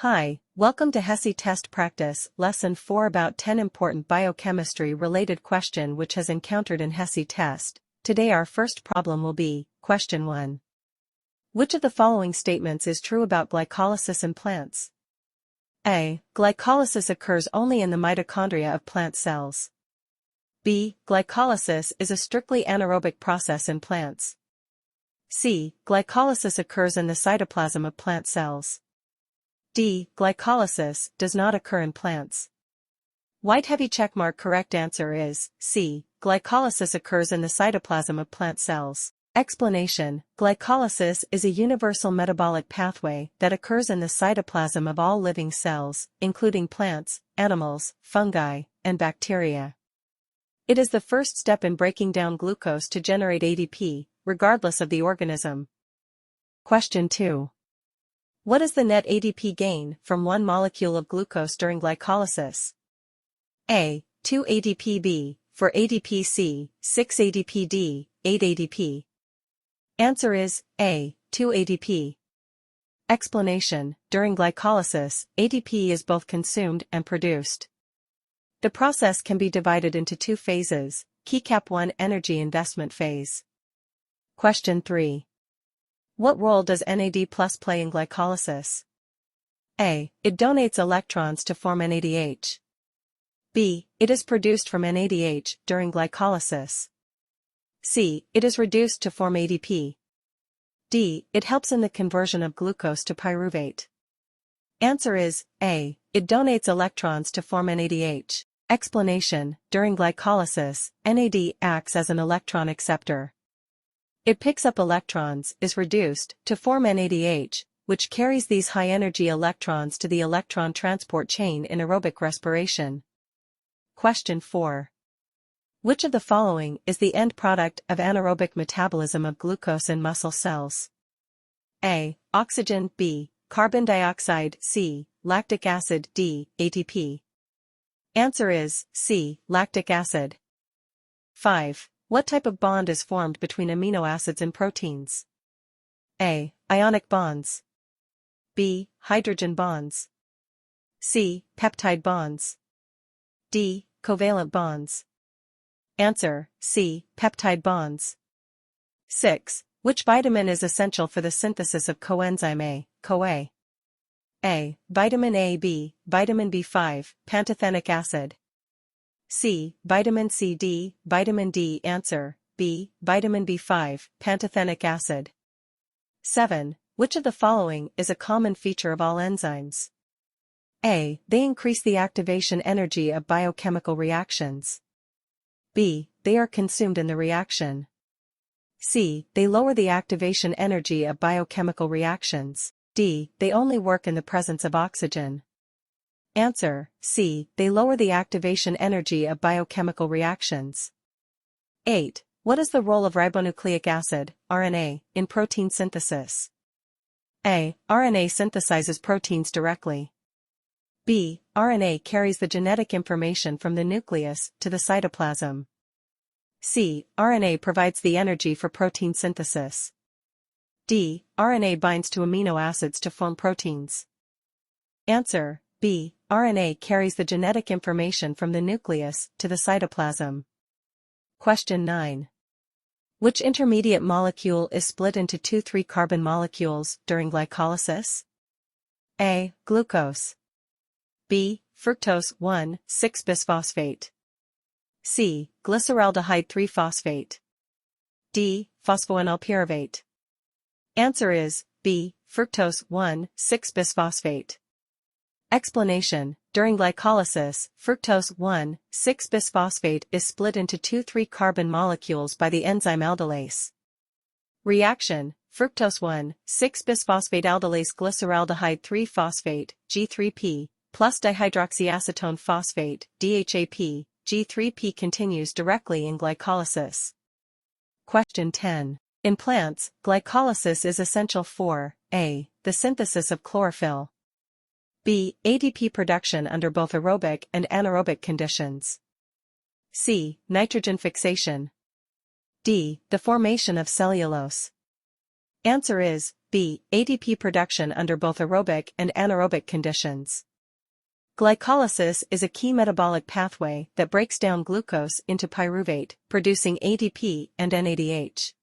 Hi, welcome to HESI Test Practice, Lesson 4 about 10 important biochemistry-related question which has encountered in HESI test. Today our first problem will be, question 1. Which of the following statements is true about glycolysis in plants? A. Glycolysis occurs only in the mitochondria of plant cells. B. Glycolysis is a strictly anaerobic process in plants. C. Glycolysis occurs in the cytoplasm of plant cells. D. Glycolysis does not occur in plants. White heavy checkmark. Correct answer is C. Glycolysis occurs in the cytoplasm of plant cells. Explanation: glycolysis is a universal metabolic pathway that occurs in the cytoplasm of all living cells, including plants, animals, fungi, and bacteria. It is the first step in breaking down glucose to generate ADP, regardless of the organism. Question 2. What is the net ADP gain from one molecule of glucose during glycolysis? A. 2 ADP. B. 4 ADP. C. 6 ADP. D. 8 ADP. Answer is A. 2 ADP. Explanation: during glycolysis, ADP is both consumed and produced. The process can be divided into two phases: KECAP 1 energy investment phase. Question 3. What role does NAD+ play in glycolysis? A. It donates electrons to form NADH. B. It is produced from NADH during glycolysis. C. It is reduced to form ADP. D. It helps in the conversion of glucose to pyruvate. Answer is A. It donates electrons to form NADH. Explanation: during glycolysis, NAD acts as an electron acceptor. It picks up electrons, is reduced, to form NADH, which carries these high-energy electrons to the electron transport chain in aerobic respiration. Question 4. Which of the following is the end product of anaerobic metabolism of glucose in muscle cells? A. Oxygen. B. Carbon dioxide. C. Lactic acid. D. ATP. Answer is C. Lactic acid. 5. What type of bond is formed between amino acids and proteins? A. Ionic bonds. B. Hydrogen bonds. C. Peptide bonds. D. Covalent bonds. Answer: C. Peptide bonds. 6. Which vitamin is essential for the synthesis of coenzyme A, CoA? A. Vitamin A. B. Vitamin B5, pantothenic acid. C. Vitamin C. D. Vitamin D. Answer: B. Vitamin B5, pantothenic acid. 7. Which of the following is a common feature of all enzymes? A. They increase the activation energy of biochemical reactions. B. They are consumed in the reaction. C. They lower the activation energy of biochemical reactions. D. They only work in the presence of oxygen. Answer: C. They lower the activation energy of biochemical reactions. 8. What is the role of ribonucleic acid, RNA, in protein synthesis? A. RNA synthesizes proteins directly. B. RNA carries the genetic information from the nucleus to the cytoplasm. C. RNA provides the energy for protein synthesis. D. RNA binds to amino acids to form proteins. Answer: B. RNA carries the genetic information from the nucleus to the cytoplasm. Question 9. Which intermediate molecule is split into two 3-carbon molecules during glycolysis? A. Glucose. B. Fructose 1,6-bisphosphate. C. Glyceraldehyde 3-phosphate. D. Phosphoenolpyruvate. Answer is B. Fructose 1,6-bisphosphate. Explanation: during glycolysis, fructose 1,6-bisphosphate is split into two 3-carbon molecules by the enzyme aldolase. Reaction: fructose 1,6-bisphosphate aldolase glyceraldehyde 3-phosphate, G3P, plus dihydroxyacetone phosphate, DHAP, G3P continues directly in glycolysis. Question 10. In plants, glycolysis is essential for A. The synthesis of chlorophyll. B. ADP production under both aerobic and anaerobic conditions. C. Nitrogen fixation. D. The formation of cellulose. Answer is B. ATP production under both aerobic and anaerobic conditions. Glycolysis is a key metabolic pathway that breaks down glucose into pyruvate, producing ADP and NADH.